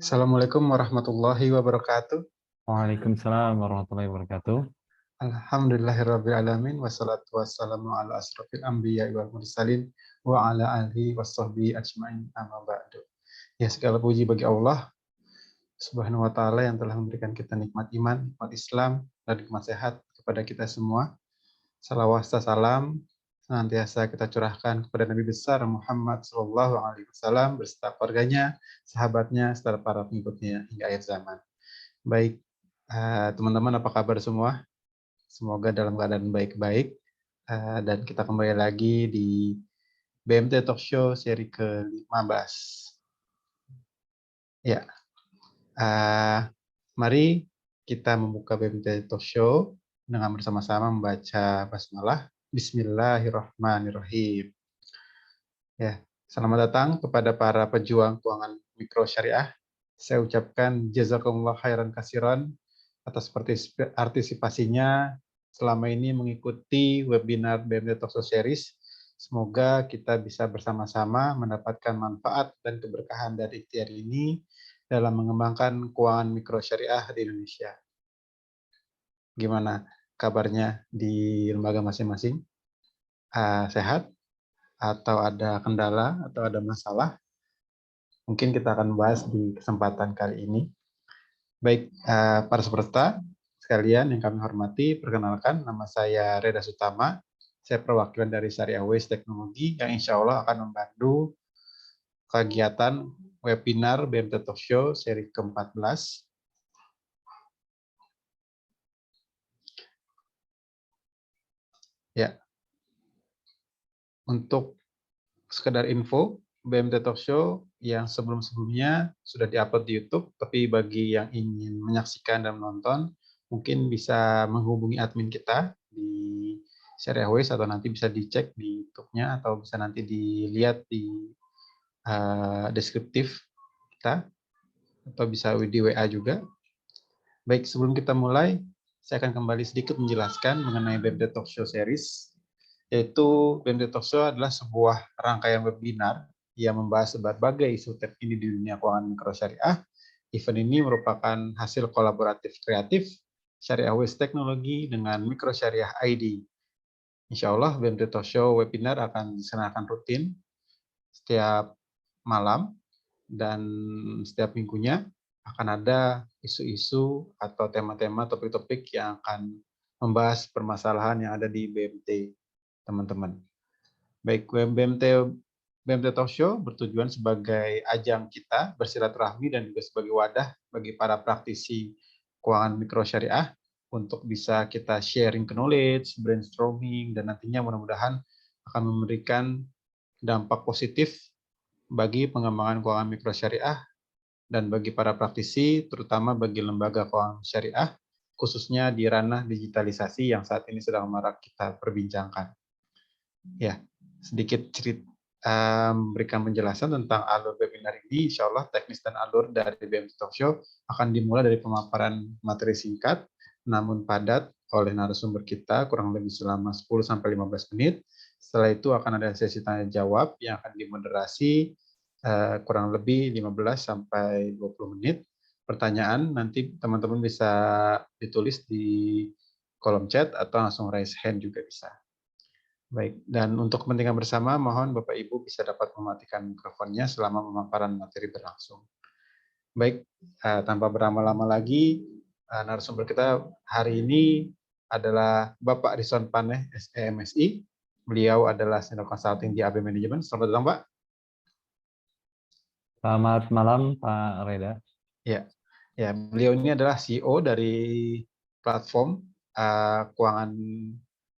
Assalamualaikum warahmatullahi wabarakatuh. Waalaikumsalam warahmatullahi wabarakatuh. Alhamdulillahirrabbilalamin. Wassalatu wassalamu ala asrafil anbiya wal mursalin wa ala alihi wassohbi ajma'in amma ba'du. Ya, segala puji bagi Allah Subhanahu wa ta'ala yang telah memberikan kita nikmat iman, nikmat Islam, dan nikmat sehat kepada kita semua. Salawat salam senantiasa kita curahkan kepada Nabi besar Muhammad Sallallahu Alaihi Wasallam beserta keluarganya, sahabatnya, serta para pengikutnya hingga akhir zaman. Baik, teman-teman, apa kabar semua? Semoga dalam keadaan baik-baik. Dan kita kembali lagi di BMT Talk Show seri ke-15. Ya, mari kita membuka BMT Talk Show dengan bersama-sama membaca basmalah. Bismillahirrahmanirrahim. Ya, selamat datang kepada para pejuang keuangan mikro syariah. Saya ucapkan jazakumullah khairan kasiran atas partisipasinya selama ini mengikuti webinar BMT Talk Show Series. Semoga kita bisa bersama-sama mendapatkan manfaat dan keberkahan dari ikhtiar ini dalam mengembangkan keuangan mikro syariah di Indonesia. Gimana kabarnya di lembaga masing-masing? Sehat? Atau ada kendala? Atau ada masalah? Mungkin kita akan bahas di kesempatan kali ini. Baik, para peserta sekalian yang kami hormati, perkenalkan nama saya Reda Sutama. Saya perwakilan dari Syariah Waste Teknologi yang insya Allah akan membantu kegiatan webinar BMT Talk Show seri ke-14. Ya, untuk sekedar info, BMT Talk Show yang sebelum-sebelumnya sudah diupload di YouTube, tapi bagi yang ingin menyaksikan dan menonton, mungkin bisa menghubungi admin kita di Syariah Waste atau nanti bisa dicek di YouTube-nya atau bisa nanti dilihat di deskriptif kita atau bisa di WA juga. Baik, sebelum kita mulai, saya akan kembali sedikit menjelaskan mengenai BMT Talk Show Series, yaitu BMT Talk Show adalah sebuah rangkaian webinar yang membahas berbagai isu terkini di dunia keuangan mikro syariah. Event ini merupakan hasil kolaboratif kreatif Syariah Waste Teknologi dengan Mikro Syariah ID. Insya Allah BMT Talk Show webinar akan diselenggarakan rutin setiap malam dan setiap minggunya akan ada isu-isu atau tema-tema, topik-topik yang akan membahas permasalahan yang ada di BMT, teman-teman. Baik, BMT Talk Show bertujuan sebagai ajang kita bersilaturahmi dan juga sebagai wadah bagi para praktisi keuangan mikro syariah untuk bisa kita sharing knowledge, brainstorming, dan nantinya mudah-mudahan akan memberikan dampak positif bagi pengembangan keuangan mikro syariah dan bagi para praktisi, terutama bagi lembaga keuangan syariah, khususnya di ranah digitalisasi yang saat ini sedang marak kita perbincangkan. Ya, sedikit memberikan penjelasan tentang alur webinar ini. Insya Allah teknis dan alur dari BMT Talk Show akan dimulai dari pemaparan materi singkat, namun padat oleh narasumber kita kurang lebih selama 10-15 menit. Setelah itu akan ada sesi tanya jawab yang akan dimoderasi kurang lebih 15-20 menit. Pertanyaan nanti teman-teman bisa ditulis di kolom chat atau langsung raise hand juga bisa. Baik, dan untuk kepentingan bersama, mohon Bapak Ibu bisa dapat mematikan mikrofonnya selama pemaparan materi berlangsung. Baik, tanpa berlama-lama lagi, narasumber kita hari ini adalah Bapak Rizwan Paneh, SEMSI. Beliau adalah Senior Consulting di AB Management. Selamat datang, Pak. Selamat malam, Pak Reda. Ya, beliau ini adalah CEO dari platform keuangan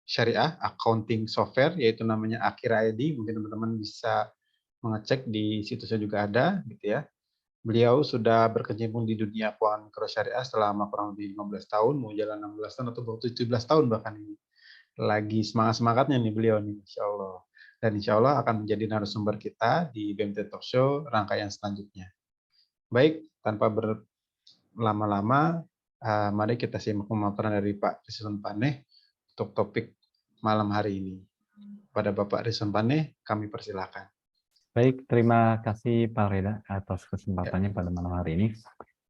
syariah, accounting software, yaitu namanya Akira ID. Mungkin teman-teman bisa mengecek di situsnya juga ada, gitu ya. Beliau sudah berkecimpung di dunia keuangan mikro syariah selama kurang lebih 15 tahun, mau jalan 16 tahun atau 17 tahun bahkan ini. Lagi semangat-semangatnya nih beliau nih, insya Allah. Dan insya Allah akan menjadi narasumber kita di BMT Talk Show rangkaian selanjutnya. Baik, tanpa berlama-lama, mari kita simak pemaparan dari Pak Rizwan Paneh untuk topik malam hari ini. Pada Bapak Rizwan Paneh, kami persilakan. Baik, terima kasih Pak Reda atas Ya. kesempatannya pada malam hari ini.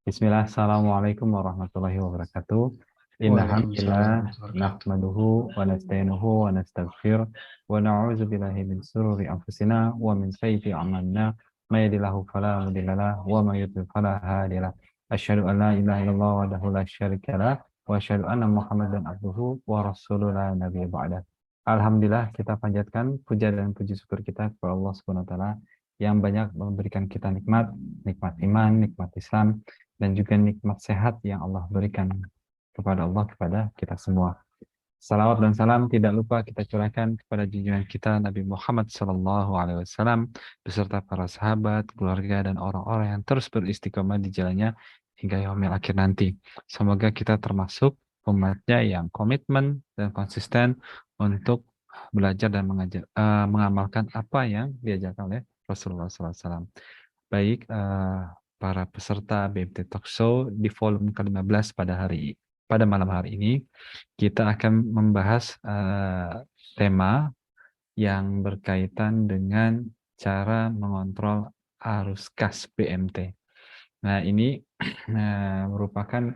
Bismillah, Assalamualaikum warahmatullahi wabarakatuh. Waalaikumsalam Innalhamdulillah, warahmatullahi wabarakatuh. nahmaduhu wa nasta'inuhu wa nastaghfir wa na'udzu billahi min sururi anfusina wa min sayyiati a'malina may yahdihillahu fala mudhillalah wa may yudhlil fala hadiyalah. Asyhadu an la ilaha illallah wahdahu la syarikalah wa asyhadu anna Muhammadan abduhu wa rasuluhu la nabiyya ba'dah. Alhamdulillah, kita panjatkan puja dan puji syukur kita kepada Allah Subhanahu wa taala yang banyak memberikan kita nikmat, nikmat iman, nikmat Islam, dan juga nikmat sehat yang Allah berikan kepada Allah, kepada kita semua. Salawat dan salam tidak lupa kita curahkan kepada junjungan kita Nabi Muhammad SAW beserta para sahabat, keluarga, dan orang-orang yang terus beristiqomah di jalannya hingga yaumil akhir nanti. Semoga kita termasuk umatnya yang komitmen dan konsisten untuk belajar dan mengamalkan apa yang diajarkan oleh Rasulullah SAW. Baik, para peserta BMT Talk Show di volume ke-15 pada malam hari ini, kita akan membahas tema yang berkaitan dengan cara mengontrol arus kas BMT. Nah, ini merupakan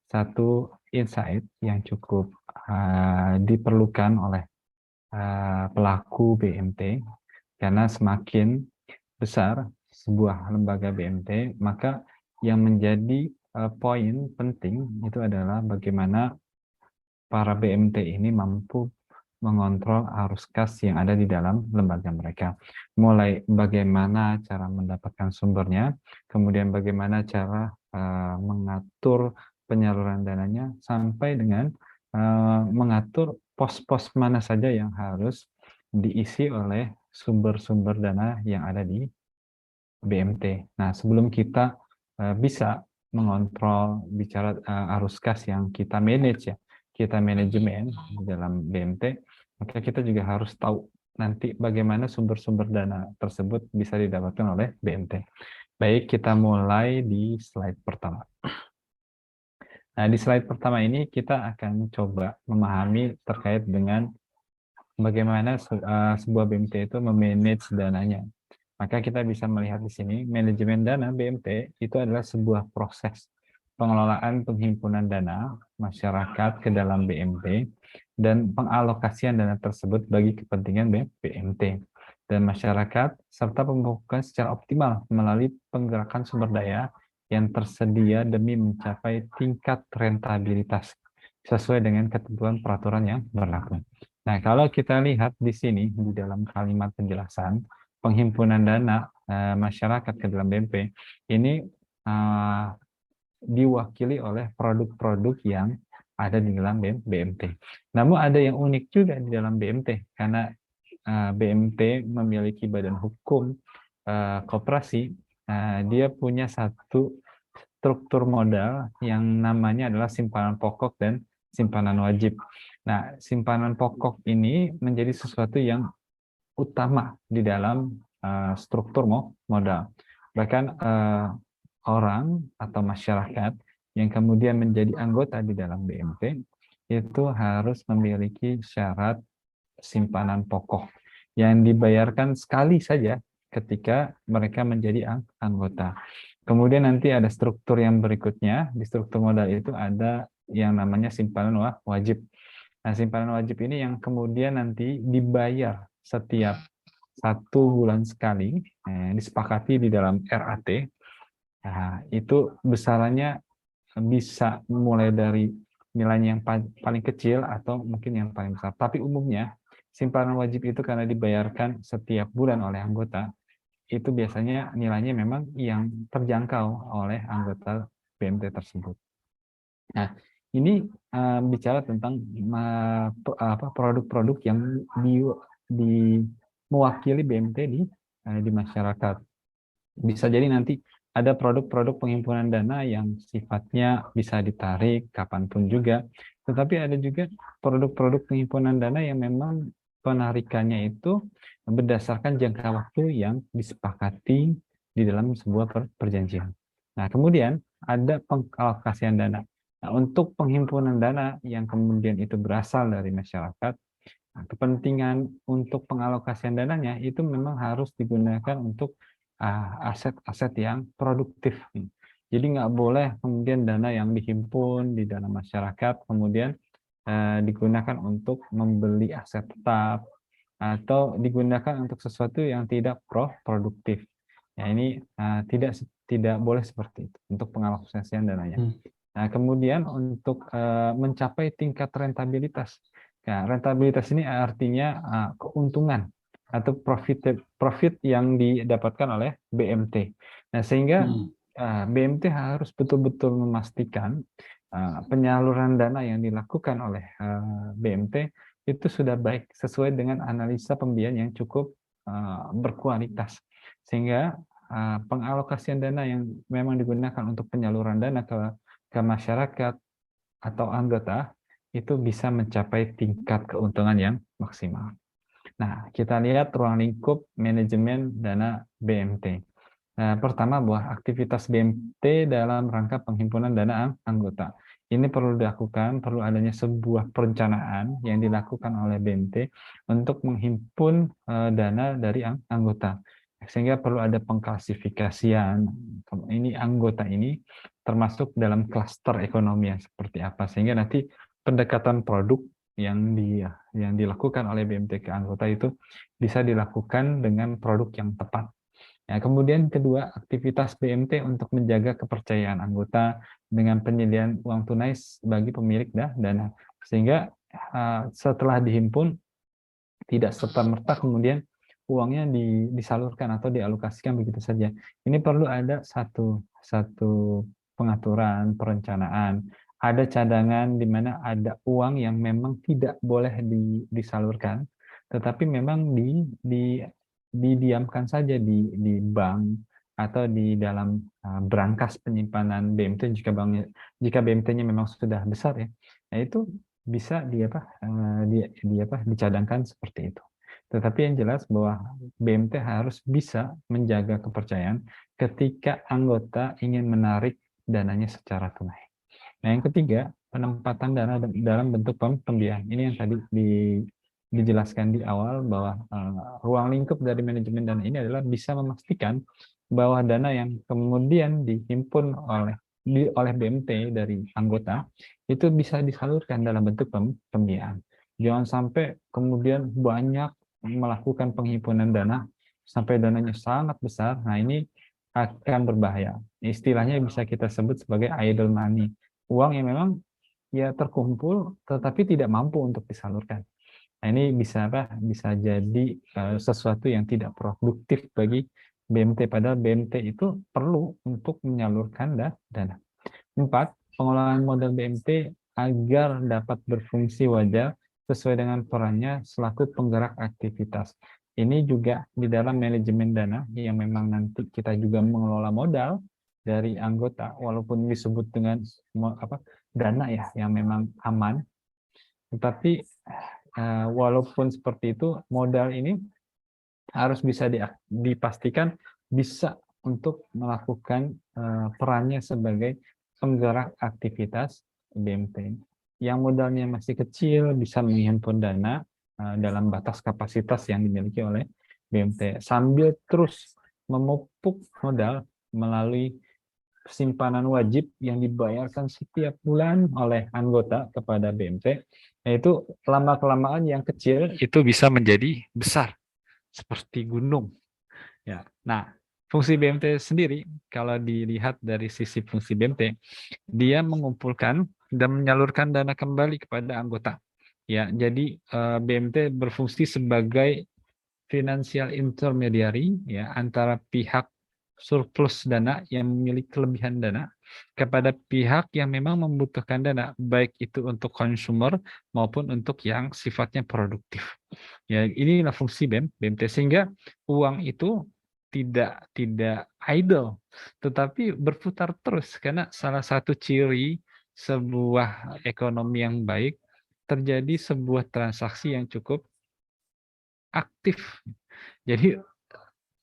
satu insight yang cukup diperlukan oleh pelaku BMT, karena semakin besar sebuah lembaga BMT, maka yang menjadi poin penting itu adalah bagaimana para BMT ini mampu mengontrol arus kas yang ada di dalam lembaga mereka. Mulai bagaimana cara mendapatkan sumbernya, kemudian bagaimana cara mengatur penyaluran dananya, sampai dengan mengatur pos-pos mana saja yang harus diisi oleh sumber-sumber dana yang ada di BMT. Nah, sebelum kita bisa mengontrol bicara arus kas yang kita manage, ya, kita manajemen di dalam BMT, maka kita juga harus tahu nanti bagaimana sumber-sumber dana tersebut bisa didapatkan oleh BMT. Baik, kita mulai di slide pertama. Nah, di slide pertama ini kita akan coba memahami terkait dengan bagaimana sebuah BMT itu memanage dananya. Maka kita bisa melihat di sini, manajemen dana BMT itu adalah sebuah proses pengelolaan penghimpunan dana masyarakat ke dalam BMT dan pengalokasian dana tersebut bagi kepentingan BMT dan masyarakat, serta pembukaan secara optimal melalui penggerakan sumber daya yang tersedia demi mencapai tingkat rentabilitas sesuai dengan ketentuan peraturan yang berlaku. Nah, kalau kita lihat di sini di dalam kalimat penjelasan, penghimpunan dana masyarakat ke dalam BMT ini diwakili oleh produk-produk yang ada di dalam BMT. Namun ada yang unik juga di dalam BMT, karena BMT memiliki badan hukum koperasi, dia punya satu struktur modal yang namanya adalah simpanan pokok dan simpanan wajib. Nah, simpanan pokok ini menjadi sesuatu yang utama di dalam struktur modal. Bahkan orang atau masyarakat yang kemudian menjadi anggota di dalam BMT itu harus memiliki syarat simpanan pokok yang dibayarkan sekali saja ketika mereka menjadi anggota. Kemudian nanti ada struktur yang berikutnya, di struktur modal itu ada yang namanya simpanan wajib. Nah, simpanan wajib ini yang kemudian nanti dibayar setiap 1 bulan sekali, disepakati di dalam RAT. Nah, itu besarannya bisa mulai dari nilainya yang paling kecil atau mungkin yang paling besar. Tapi umumnya simpanan wajib itu karena dibayarkan setiap bulan oleh anggota, itu biasanya nilainya memang yang terjangkau oleh anggota BMT tersebut. Nah, ini bicara tentang produk-produk yang mewakili BMT di masyarakat. Bisa jadi nanti ada produk-produk penghimpunan dana yang sifatnya bisa ditarik kapanpun juga, tetapi ada juga produk-produk penghimpunan dana yang memang penarikannya itu berdasarkan jangka waktu yang disepakati di dalam sebuah perjanjian. Nah, kemudian ada pengalokasian dana. Nah, untuk penghimpunan dana yang kemudian itu berasal dari masyarakat, kepentingan untuk pengalokasian dananya itu memang harus digunakan untuk aset-aset yang produktif. Jadi nggak boleh kemudian dana yang dihimpun di dana masyarakat kemudian digunakan untuk membeli aset tetap atau digunakan untuk sesuatu yang tidak produktif. Ya ini tidak boleh seperti itu untuk pengalokasian dananya. Nah, kemudian untuk mencapai tingkat rentabilitas. Nah, rentabilitas ini artinya keuntungan atau profit yang didapatkan oleh BMT. Nah, sehingga BMT harus betul-betul memastikan penyaluran dana yang dilakukan oleh BMT itu sudah baik sesuai dengan analisa pembiayaan yang cukup berkualitas. Sehingga pengalokasian dana yang memang digunakan untuk penyaluran dana ke masyarakat atau anggota itu bisa mencapai tingkat keuntungan yang maksimal. Nah, kita lihat ruang lingkup manajemen dana BMT. Nah, pertama bahwa aktivitas BMT dalam rangka penghimpunan dana anggota. Ini perlu dilakukan, perlu adanya sebuah perencanaan yang dilakukan oleh BMT untuk menghimpun dana dari anggota. Sehingga perlu ada pengklasifikasian. Ini anggota ini termasuk dalam klaster ekonomi yang seperti apa. Sehingga nanti pendekatan produk yang dilakukan oleh BMT ke anggota itu bisa dilakukan dengan produk yang tepat. Ya, kemudian kedua, aktivitas BMT untuk menjaga kepercayaan anggota dengan penyediaan uang tunai bagi pemilik dana. Sehingga setelah dihimpun, tidak serta-merta kemudian uangnya disalurkan atau dialokasikan begitu saja. Ini perlu ada satu pengaturan, perencanaan. Ada cadangan di mana ada uang yang memang tidak boleh disalurkan, tetapi memang didiamkan saja di bank atau di dalam brankas penyimpanan BMT jika BMT-nya memang sudah besar ya. Nah, itu bisa dicadangkan seperti itu. Tetapi yang jelas bahwa BMT harus bisa menjaga kepercayaan ketika anggota ingin menarik dananya secara tunai. Nah, yang ketiga, penempatan dana dalam bentuk pembiayaan. Ini yang tadi dijelaskan di awal bahwa ruang lingkup dari manajemen dana ini adalah bisa memastikan bahwa dana yang kemudian dihimpun oleh BMT dari anggota itu bisa disalurkan dalam bentuk pembiayaan. Jangan sampai kemudian banyak melakukan penghimpunan dana sampai dananya sangat besar. Nah, ini akan berbahaya. Istilahnya bisa kita sebut sebagai idle money. Uang yang memang ya terkumpul tetapi tidak mampu untuk disalurkan. Nah, ini bisa jadi sesuatu yang tidak produktif bagi BMT, padahal BMT itu perlu untuk menyalurkan dana. 4. Pengelolaan modal BMT agar dapat berfungsi wajar sesuai dengan perannya selaku penggerak aktivitas. Ini juga di dalam manajemen dana yang memang nanti kita juga mengelola modal dari anggota, walaupun disebut dengan dana ya yang memang aman, tetapi walaupun seperti itu, modal ini harus bisa dipastikan bisa untuk melakukan perannya sebagai penggerak aktivitas BMT. Yang modalnya masih kecil bisa menghimpun dana dalam batas kapasitas yang dimiliki oleh BMT sambil terus memupuk modal melalui simpanan wajib yang dibayarkan setiap bulan oleh anggota kepada BMT, yaitu lama-kelamaan yang kecil itu bisa menjadi besar seperti gunung. Ya. Nah, fungsi BMT sendiri kalau dilihat dari sisi fungsi BMT, dia mengumpulkan dan menyalurkan dana kembali kepada anggota. Ya, jadi BMT berfungsi sebagai financial intermediary ya antara pihak surplus dana yang memiliki kelebihan dana kepada pihak yang memang membutuhkan dana, baik itu untuk consumer maupun untuk yang sifatnya produktif. Ya, inilah fungsi BMT sehingga uang itu tidak idle, tetapi berputar terus karena salah satu ciri sebuah ekonomi yang baik terjadi sebuah transaksi yang cukup aktif. Jadi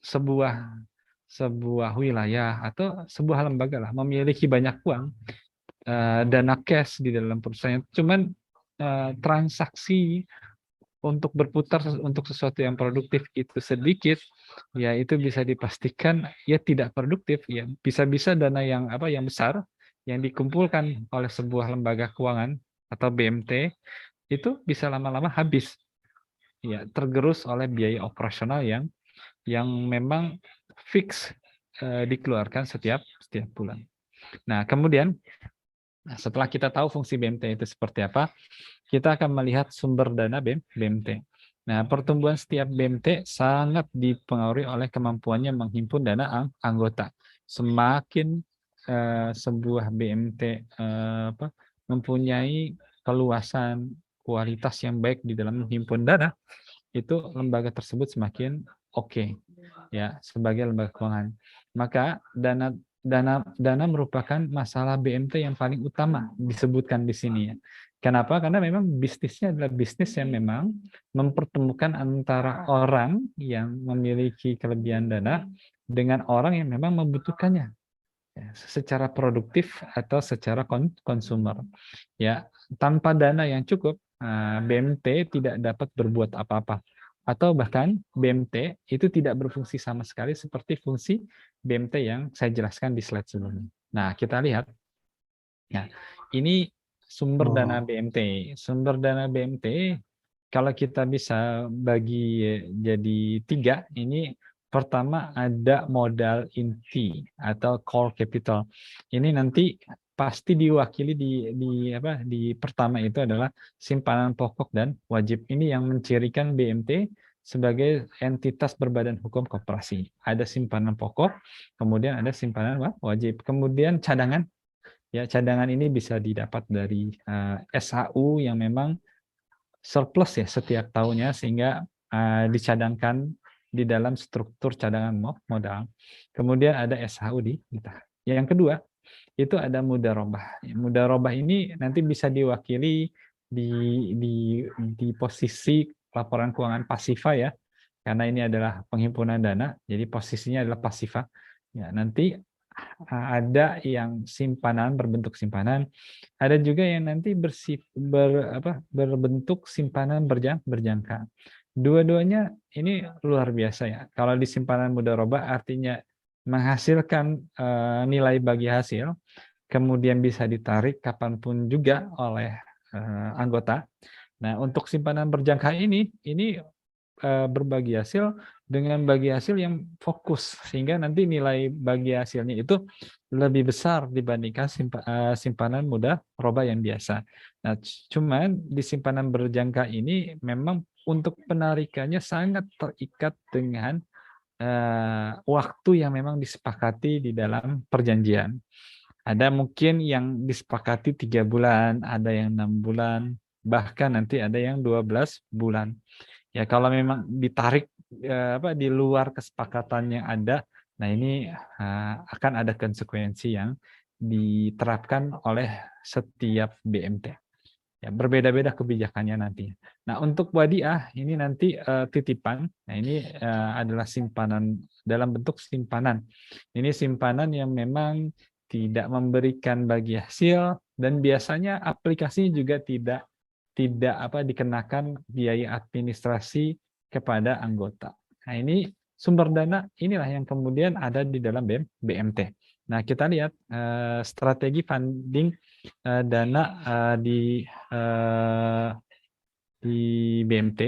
sebuah wilayah atau sebuah lembaga lah memiliki banyak uang, dana cash di dalam perusahaan, cuman transaksi untuk berputar untuk sesuatu yang produktif itu sedikit, ya itu bisa dipastikan ya tidak produktif. Ya bisa-bisa dana yang yang besar yang dikumpulkan oleh sebuah lembaga keuangan atau BMT itu bisa lama-lama habis, ya tergerus oleh biaya operasional yang memang fix dikeluarkan setiap bulan. Nah, kemudian setelah kita tahu fungsi BMT itu seperti apa, kita akan melihat sumber dana BMT. Nah, pertumbuhan setiap BMT sangat dipengaruhi oleh kemampuannya menghimpun dana anggota. Semakin sebuah BMT mempunyai keluasan kualitas yang baik di dalam menghimpun dana, itu lembaga tersebut semakin oke, ya sebagai lembaga keuangan. Maka dana merupakan masalah BMT yang paling utama disebutkan di sini ya. Kenapa? Karena memang bisnisnya adalah bisnis yang memang mempertemukan antara orang yang memiliki kelebihan dana dengan orang yang memang membutuhkannya, ya, secara produktif atau secara konsumer. Ya, tanpa dana yang cukup, BMT tidak dapat berbuat apa-apa. Atau bahkan BMT itu tidak berfungsi sama sekali seperti fungsi BMT yang saya jelaskan di slide sebelumnya. Nah, kita lihat. Nah, ini sumber dana BMT. Sumber dana BMT, kalau kita bisa bagi jadi 3, ini pertama ada modal inti atau core capital. Ini nanti pasti diwakili di pertama itu adalah simpanan pokok dan wajib. Ini yang mencirikan BMT sebagai entitas berbadan hukum koperasi. Ada simpanan pokok, kemudian ada simpanan wajib, kemudian cadangan. Ya, cadangan ini bisa didapat dari SHU yang memang surplus ya setiap tahunnya, sehingga dicadangkan di dalam struktur cadangan modal. Kemudian ada SHU di kita. Yang kedua, itu ada mudharabah. Mudharabah ini nanti bisa diwakili di posisi laporan keuangan pasifa ya. Karena ini adalah penghimpunan dana, jadi posisinya adalah pasifa. Ya, nanti ada yang simpanan, berbentuk simpanan, ada juga yang nanti berbentuk simpanan berjangka. Dua-duanya ini luar biasa ya. Kalau di simpanan mudharabah artinya menghasilkan nilai bagi hasil, kemudian bisa ditarik kapanpun juga oleh anggota. Nah, untuk simpanan berjangka ini berbagi hasil dengan bagi hasil yang fokus, sehingga nanti nilai bagi hasilnya itu lebih besar dibandingkan simpanan mudharabah yang biasa. Nah, cuman di simpanan berjangka ini memang untuk penarikannya sangat terikat dengan waktu yang memang disepakati di dalam perjanjian. Ada mungkin yang disepakati 3 bulan, ada yang 6 bulan, bahkan nanti ada yang 12 bulan. Ya, kalau memang ditarik di luar kesepakatan yang ada, nah ini akan ada konsekuensi yang diterapkan oleh setiap BMT. Ya, berbeda-beda kebijakannya nanti. Nah, untuk wadiah ini nanti titipan. Nah, ini adalah simpanan dalam bentuk simpanan. Ini simpanan yang memang tidak memberikan bagi hasil, dan biasanya aplikasinya juga tidak dikenakan biaya administrasi kepada anggota. Nah, ini sumber dana inilah yang kemudian ada di dalam BMT. Nah, kita lihat strategi funding dana di BMT.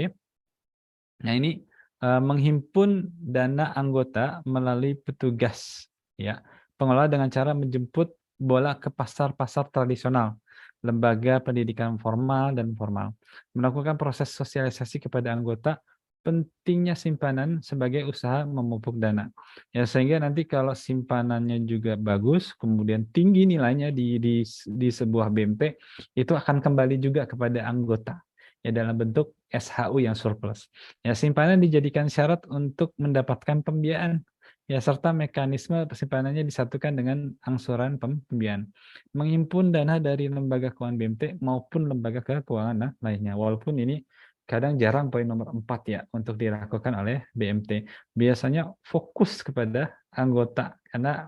Nah, ini menghimpun dana anggota melalui petugas ya. Pengelola dengan cara menjemput bola ke pasar-pasar tradisional, lembaga pendidikan formal dan formal, melakukan proses sosialisasi kepada anggota pentingnya simpanan sebagai usaha memupuk dana. Ya, sehingga nanti kalau simpanannya juga bagus, kemudian tinggi nilainya di sebuah BMT, itu akan kembali juga kepada anggota ya dalam bentuk SHU yang surplus. Ya, simpanan dijadikan syarat untuk mendapatkan pembiayaan. Ya, serta mekanisme simpanannya disatukan dengan angsuran pembiayaan. Menghimpun dana dari lembaga keuangan BMT maupun lembaga keuangan lainnya. Walaupun ini kadang jarang poin nomor 4 ya untuk dilakukan oleh BMT. Biasanya fokus kepada anggota, karena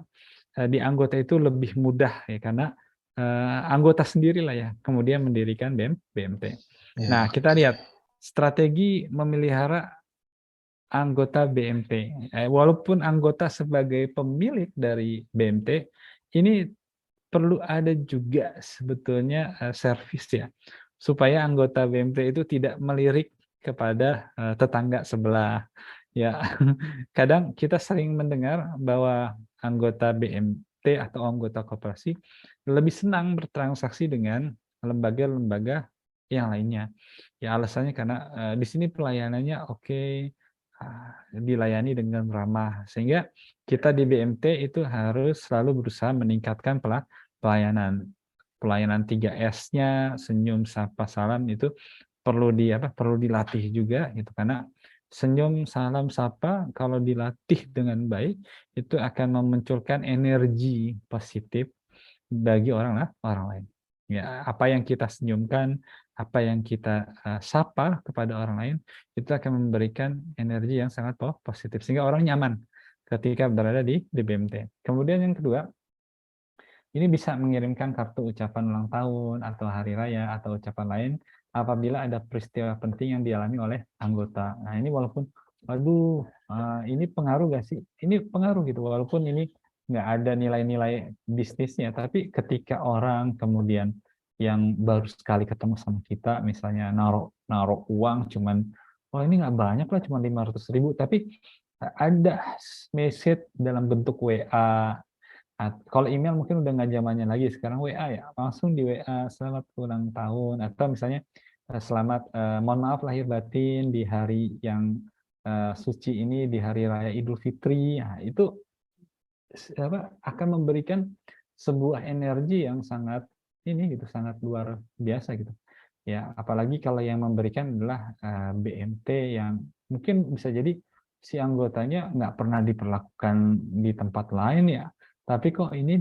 di anggota itu lebih mudah ya, karena anggota sendirilah ya kemudian mendirikan BMT. Ya. Nah, kita lihat strategi memelihara anggota BMT. Walaupun anggota sebagai pemilik dari BMT, ini perlu ada juga sebetulnya servis ya, supaya anggota BMT itu tidak melirik kepada tetangga sebelah. Ya, kadang kita sering mendengar bahwa anggota BMT atau anggota koperasi lebih senang bertransaksi dengan lembaga-lembaga yang lainnya. Ya alasannya karena di sini pelayanannya oke, dilayani dengan ramah, sehingga kita di BMT itu harus selalu berusaha meningkatkan pelayanan. Pelayanan 3S-nya, senyum, sapa, salam itu perlu dilatih juga gitu, karena senyum, salam, sapa kalau dilatih dengan baik itu akan memunculkan energi positif bagi orang lain. Ya, apa yang kita senyumkan, apa yang kita sapa kepada orang lain itu akan memberikan energi yang sangat positif sehingga orang nyaman ketika berada di BMT. Kemudian yang kedua, ini bisa mengirimkan kartu ucapan ulang tahun atau hari raya atau ucapan lain apabila ada peristiwa penting yang dialami oleh anggota. Nah ini walaupun, waduh, ini pengaruh gak sih? Ini pengaruh gitu, walaupun ini nggak ada nilai-nilai bisnisnya, tapi ketika orang kemudian yang baru sekali ketemu sama kita, misalnya naruh uang cuman, wah ini nggak banyak lah, cuma 500.000, tapi ada message dalam bentuk WA. Kalau email mungkin udah nggak zamannya lagi, sekarang WA ya, langsung di WA selamat ulang tahun, atau misalnya selamat mohon maaf lahir batin di hari yang suci ini, di hari raya Idul Fitri. Nah, itu akan memberikan sebuah energi yang sangat ini gitu, sangat luar biasa gitu. Ya, apalagi kalau yang memberikan adalah BMT yang mungkin bisa jadi si anggotanya nggak pernah diperlakukan di tempat lain ya, tapi kok ini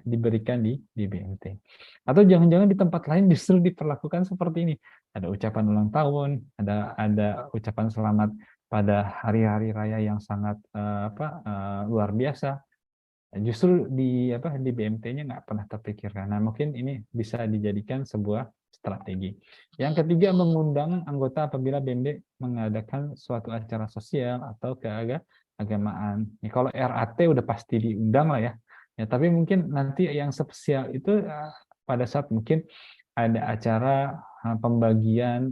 diberikan di BMT. Atau jangan-jangan di tempat lain justru diperlakukan seperti ini. Ada ucapan ulang tahun, ada ucapan selamat pada hari-hari raya yang sangat luar biasa. Justru di BMT-nya nggak pernah terpikirkan. Nah, mungkin ini bisa dijadikan sebuah strategi. Yang ketiga, mengundang anggota apabila BMT mengadakan suatu acara sosial atau keagamaan. Ya, kalau RAT udah pasti diundang lah ya. Ya, tapi mungkin nanti yang spesial itu pada saat mungkin ada acara pembagian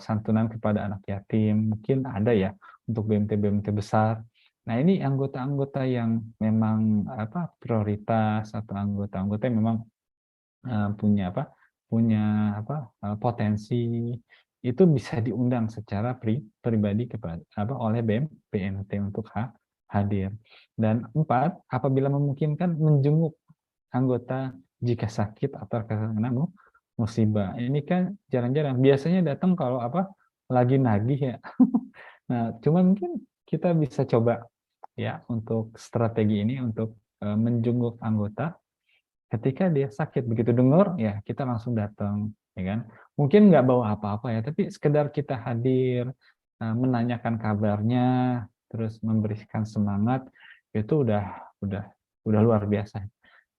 santunan kepada anak yatim, mungkin ada ya untuk BMT-BMT besar. Nah, ini anggota-anggota yang memang prioritas atau anggota-anggota yang memang punya potensi, itu bisa diundang secara pribadi kepada oleh BMT untuk hadir. Dan 4, apabila memungkinkan menjenguk anggota jika sakit atau kena musibah. Ini kan jarang-jarang. Biasanya datang kalau lagi nagih ya. Nah, cuman mungkin kita bisa coba ya untuk strategi ini untuk menjenguk anggota ketika dia sakit. Begitu dengar ya kita langsung datang, ya kan. Mungkin nggak bawa apa-apa ya, tapi sekedar kita hadir, menanyakan kabarnya, terus memberikan semangat, itu udah luar biasa,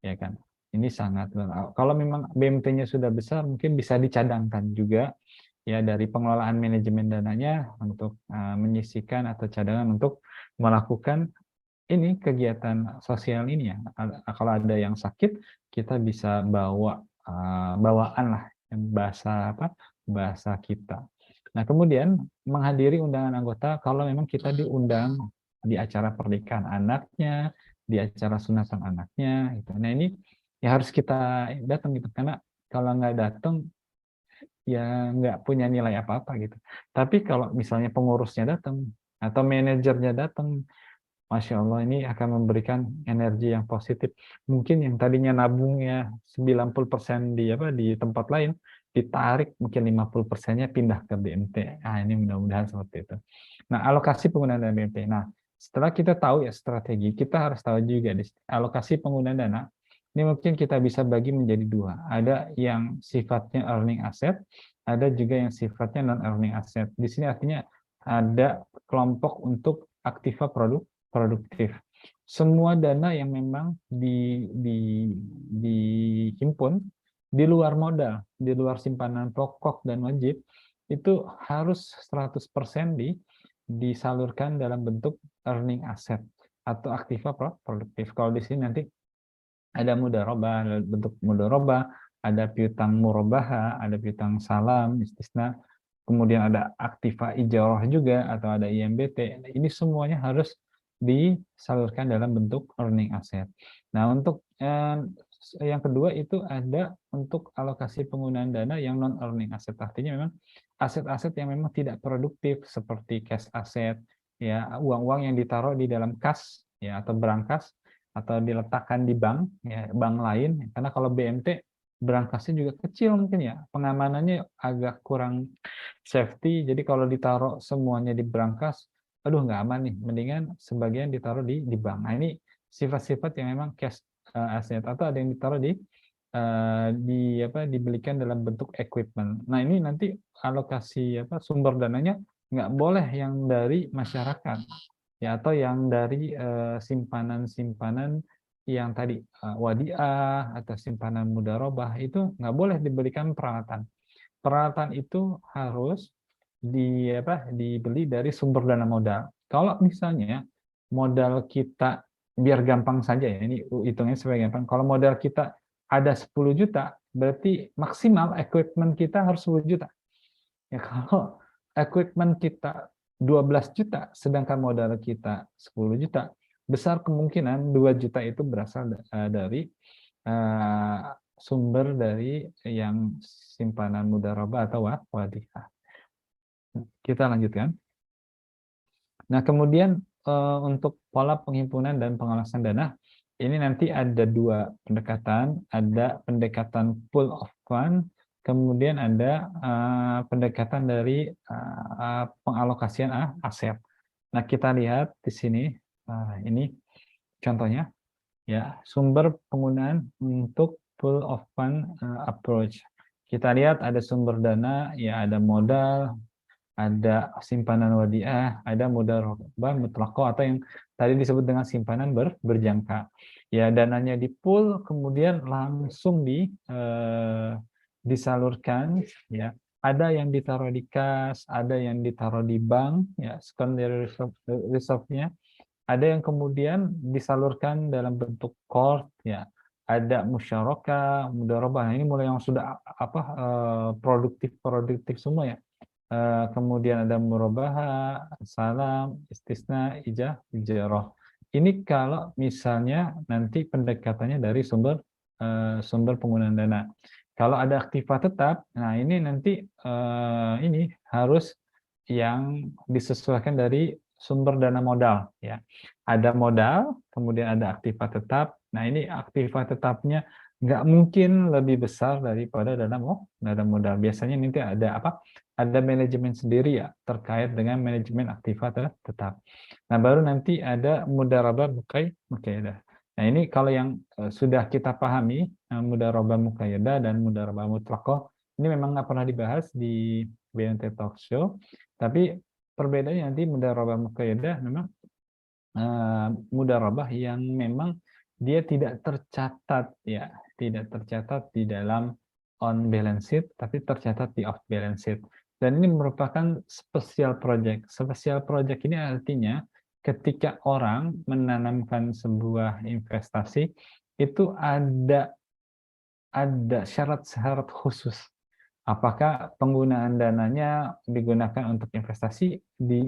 ya kan. Ini sangat, kalau memang BMT-nya sudah besar mungkin bisa dicadangkan juga ya dari pengelolaan manajemen dananya untuk menyisihkan atau cadangan untuk melakukan ini kegiatan sosial ini ya. Kalau ada yang sakit kita bisa bawa bawaan lah bahasa kita. Nah, kemudian menghadiri undangan anggota kalau memang kita diundang di acara pernikahan anaknya, di acara sunatan anaknya gitu. Nah, ini ya harus kita datang gitu, karena kalau nggak datang ya nggak punya nilai apa-apa gitu. Tapi kalau misalnya pengurusnya datang atau manajernya datang, Masya Allah, ini akan memberikan energi yang positif. Mungkin yang tadinya nabungnya 90% di tempat lain, ditarik mungkin 50%-nya pindah ke BMT. Ini mudah-mudahan seperti itu. Nah, alokasi penggunaan dana BMT. Nah, setelah kita tahu ya strategi, kita harus tahu juga alokasi penggunaan dana. Ini mungkin kita bisa bagi menjadi 2. Ada yang sifatnya earning asset, ada juga yang sifatnya non-earning asset. Di sini artinya ada kelompok untuk aktiva produktif. Semua dana yang memang dihimpun di luar modal, di luar simpanan pokok dan wajib, itu harus 100% disalurkan dalam bentuk earning asset atau aktiva produktif. Kalau di sini nanti ada mudharabah, bentuk mudharabah, ada piutang murabaha, ada piutang salam, istisna, kemudian ada aktiva ijarah juga atau ada IMBT. Ini semuanya harus disalurkan dalam bentuk earning asset. Nah, untuk yang kedua itu ada untuk alokasi penggunaan dana yang non earning asset. Artinya memang aset-aset yang memang tidak produktif seperti cash asset, ya, uang-uang yang ditaruh di dalam kas, ya, atau berangkas atau diletakkan di bank, ya, bank lain. Karena kalau BMT berangkasnya juga kecil mungkin ya, pengamanannya agak kurang safety. Jadi kalau ditaruh semuanya di berangkas, aduh nggak aman nih. Mendingan sebagian ditaruh di bank. Nah, ini sifat-sifat yang memang cash asset, atau ada yang ditaruh dibelikan dalam bentuk equipment. Nah, ini nanti alokasi sumber dananya nggak boleh yang dari masyarakat, ya, atau yang dari simpanan-simpanan yang tadi wadiah atau simpanan mudharabah, itu nggak boleh diberikan peralatan. Peralatan itu harus dibeli dari sumber dana modal. Kalau misalnya modal kita, biar gampang saja ya, ini hitungnya sebagai gampang. Kalau modal kita ada 10 juta, berarti maksimal equipment kita harus 10 juta. Ya, kalau equipment kita 12 juta, sedangkan modal kita 10 juta, besar kemungkinan 2 juta itu berasal dari sumber dari yang simpanan mudharabah atau wadiah. Kita lanjutkan. Nah, kemudian untuk pola penghimpunan dan pengawasan dana, ini nanti ada dua pendekatan, ada pendekatan pool of fund, kemudian ada pendekatan dari pengalokasian aset. Nah, kita lihat di sini, ini contohnya, ya, sumber penggunaan untuk pool of fund approach. Kita lihat ada sumber dana, ya, ada modal, ada simpanan wadiah, ada mudharabah mutlaqah atau yang tadi disebut dengan simpanan berjangka. Ya, dananya di pool kemudian langsung disalurkan, ya. Ada yang ditaruh di kas, ada yang ditaruh di bank, ya, secondary reserve-nya. Ada yang kemudian disalurkan dalam bentuk court, ya. Ada musyarakah, mudharabah. Nah, ini mulai yang sudah produktif semua, ya. Kemudian ada murabaha, salam, istisna, ijarah. Ini kalau misalnya nanti pendekatannya dari sumber penggunaan dana. Kalau ada aktiva tetap, nah ini nanti ini harus yang disesuaikan dari sumber dana modal, ya. Ada modal, kemudian ada aktiva tetap. Nah, ini aktiva tetapnya nggak mungkin lebih besar daripada dana modal. Biasanya nanti ada ada manajemen sendiri, ya, terkait dengan manajemen aktiva tetap. Nah, baru nanti ada mudharabah muqayyadah. Nah, ini kalau yang sudah kita pahami, mudharabah muqayyadah dan mudharabah mutlaqah, ini memang nggak pernah dibahas di BNT Talk Show, tapi perbedaannya nanti mudharabah muqayyadah memang mudharabah yang memang dia tidak tercatat, ya, tidak tercatat di dalam on balance sheet, tapi tercatat di off balance sheet. Dan ini merupakan special project. Special project ini artinya ketika orang menanamkan sebuah investasi, itu ada syarat-syarat khusus. Apakah penggunaan dananya digunakan untuk investasi di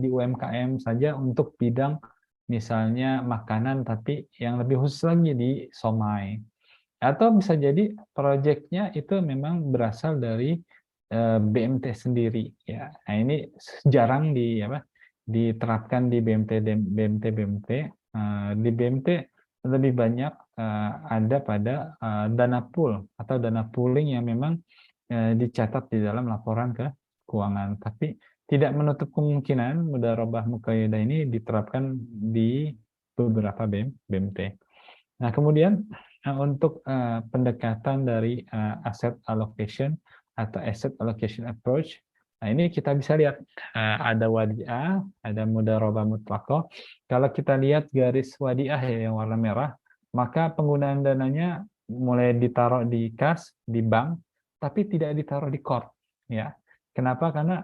UMKM saja untuk bidang misalnya makanan, tapi yang lebih khusus lagi di somai. Atau bisa jadi proyeknya itu memang berasal dari BMT sendiri, ya. Nah, ini jarang diterapkan di BMT. Di BMT lebih banyak ada pada dana pool atau dana pooling yang memang dicatat di dalam laporan keuangan. Tapi tidak menutup kemungkinan mudharabah muqayyadah ini diterapkan di beberapa BMT. Nah, kemudian untuk pendekatan dari asset allocation atau asset allocation approach, nah ini kita bisa lihat ada wadiah, ada mudharabah mutlaqah. Kalau kita lihat garis wadiah yang warna merah, maka penggunaan dananya mulai ditaruh di kas, di bank, tapi tidak ditaruh di court, ya. Kenapa? Karena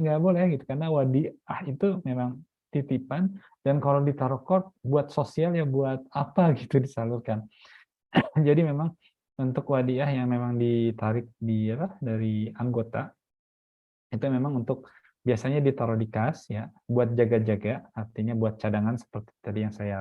nggak boleh gitu, karena wadiah itu memang titipan, dan kalau ditaruh court buat sosial ya buat apa gitu disalurkan. Jadi memang untuk wadiah yang memang ditarik dari anggota itu memang untuk biasanya ditaruh di kas ya, buat jaga-jaga, artinya buat cadangan seperti tadi yang saya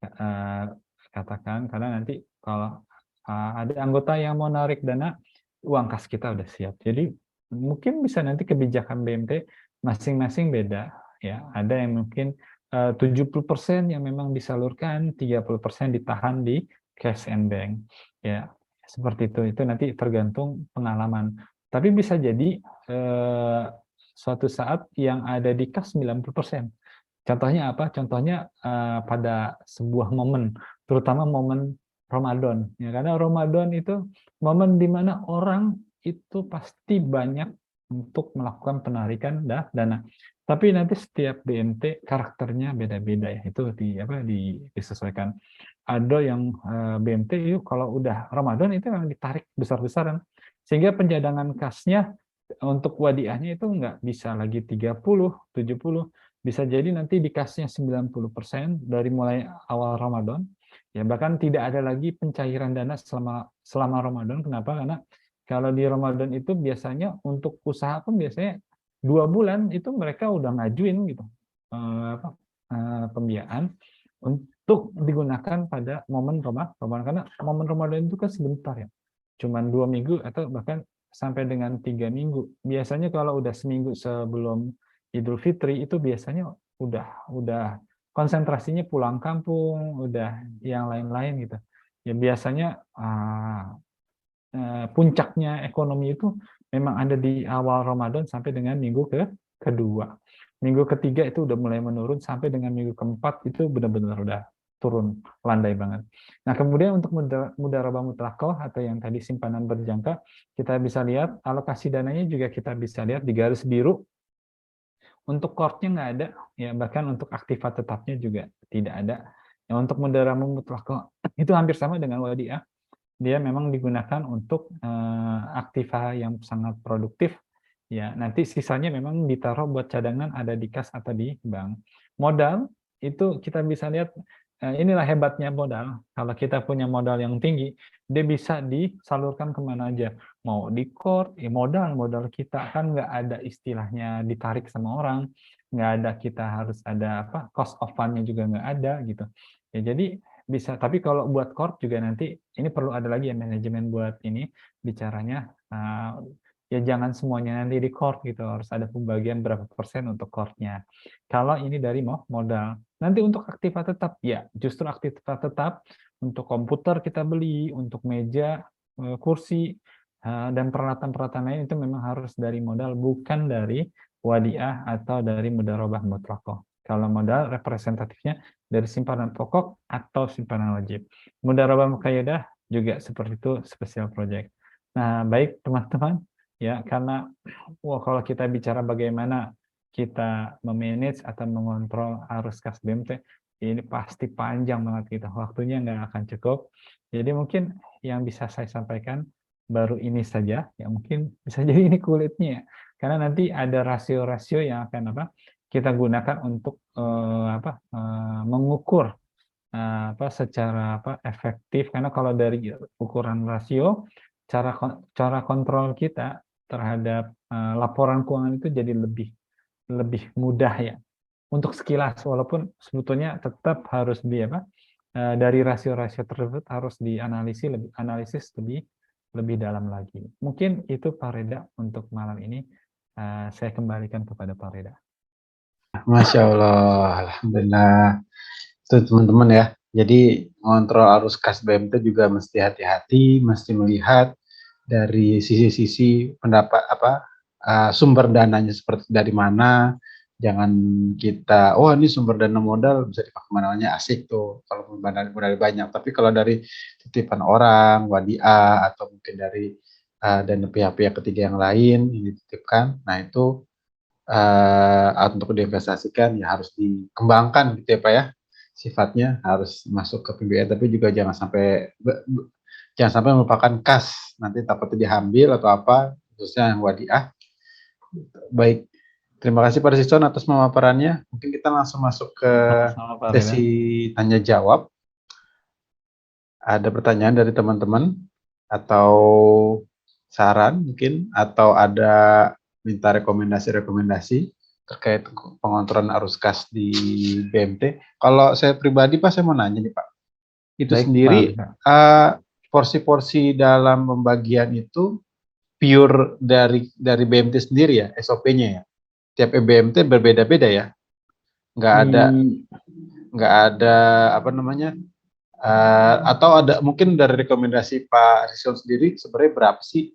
eh, katakan, karena nanti kalau ada anggota yang mau narik dana, uang kas kita udah siap. Jadi mungkin bisa nanti kebijakan BMT masing-masing beda ya. Ada yang mungkin 70% yang memang disalurkan, 30% ditahan di cash and bank. Ya, seperti itu. Itu nanti tergantung pengalaman. Tapi bisa jadi suatu saat yang ada di kas 90%. Contohnya apa? Contohnya pada sebuah momen, terutama momen Ramadan. Ya, karena Ramadan itu momen di mana orang itu pasti banyak untuk melakukan penarikan dana. Tapi nanti setiap BMT karakternya beda-beda ya. Itu disesuaikan. Ada yang BMT itu kalau udah Ramadan itu memang ditarik besar-besaran. Sehingga pencadangan kasnya untuk wadiahnya itu nggak bisa lagi 30, 70, bisa jadi nanti dikasihnya 90% dari mulai awal Ramadan, ya bahkan tidak ada lagi pencairan dana selama Ramadan. Kenapa? Karena kalau di Ramadan itu biasanya untuk usaha pun biasanya 2 bulan itu mereka udah ngajuin gitu pembiayaan untuk digunakan pada momen Ramadan, karena momen Ramadan itu kan sebentar ya, cuman 2 minggu atau bahkan sampai dengan 3 minggu. Biasanya kalau udah seminggu sebelum Idul Fitri itu biasanya udah konsentrasinya pulang kampung, udah yang lain-lain gitu. Ya biasanya puncaknya ekonomi itu memang ada di awal Ramadan sampai dengan minggu kedua. Minggu ketiga itu udah mulai menurun sampai dengan minggu keempat itu benar-benar udah turun landai banget. Nah, kemudian untuk mudharabah mutlaqah atau yang tadi simpanan berjangka, kita bisa lihat alokasi dananya juga kita bisa lihat di garis biru. Untuk core-nya nggak ada, ya bahkan untuk aktiva tetapnya juga tidak ada. Ya, untuk mudharabah mutlaqah itu hampir sama dengan wadiah. Dia memang digunakan untuk aktiva yang sangat produktif. Ya, nanti sisanya memang ditaruh buat cadangan ada di kas atau di bank. Modal itu kita bisa lihat, inilah hebatnya modal. Kalau kita punya modal yang tinggi, dia bisa disalurkan kemana aja. Mau di court, modal kita kan nggak ada istilahnya ditarik sama orang, nggak ada kita harus ada cost of fund-nya juga nggak ada gitu. Ya, jadi bisa, tapi kalau buat court juga nanti ini perlu ada lagi ya manajemen buat ini bicaranya, ya jangan semuanya nanti di court gitu, harus ada pembagian berapa persen untuk courtnya. Kalau ini dari modal. Nanti untuk aktiva tetap, ya justru aktiva tetap untuk komputer kita beli, untuk meja, kursi, dan peralatan-peralatan lain itu memang harus dari modal, bukan dari wadiah atau dari mudharabah mutlaqah. Kalau modal representatifnya dari simpanan pokok atau simpanan wajib. Mudharabah muqayyadah juga seperti itu, special project. Nah, baik teman-teman, ya karena kalau kita bicara bagaimana kita memanage atau mengontrol arus kas BMT, ini pasti panjang banget gitu, waktunya nggak akan cukup. Jadi mungkin yang bisa saya sampaikan baru ini saja, ya mungkin bisa jadi ini kulitnya ya. Karena nanti ada rasio-rasio yang akan kita gunakan untuk mengukur secara efektif, karena kalau dari ukuran rasio cara kontrol kita terhadap laporan keuangan itu jadi lebih mudah ya untuk sekilas, walaupun sebetulnya tetap harus dari rasio-rasio tersebut harus analisis lebih dalam lagi. Mungkin itu Pak Reda untuk malam ini. Saya kembalikan kepada Pak Reda. Masya Allah, alhamdulillah. Itu teman-teman ya. Jadi mengontrol arus kas BMT juga mesti hati-hati, mesti melihat dari sisi-sisi pendapat sumber dananya seperti dari mana. Jangan kita, ini sumber dana modal bisa dipakai mana-mana, asik tuh kalau modal banyak. Tapi kalau dari titipan orang, wadiah atau mungkin dari dan pihak-pihak ketiga yang lain yang dititipkan, nah itu untuk diinvestasikan ya harus dikembangkan gitu ya Pak ya, sifatnya harus masuk ke PBN, tapi juga jangan sampai melupakan kas, nanti takutnya diambil atau apa, khususnya yang wadiah. Baik, terima kasih Pak Sison atas pemaparannya. Mungkin kita langsung masuk ke Sama-sama Pak Reda. sesi tanya jawab. Ada pertanyaan dari teman-teman atau saran mungkin, atau ada minta rekomendasi-rekomendasi terkait pengontrolan arus kas di BMT. Kalau saya pribadi Pak, saya mau nanya nih Pak. Itu Baik, Pak sendiri Reda. porsi-porsi dalam pembagian itu pure dari BMT sendiri ya, SOP-nya ya. Tiap BMT berbeda-beda ya. Nggak ada I- nggak ada apa namanya, atau ada mungkin dari rekomendasi Pak Rizal sendiri sebenarnya berapa sih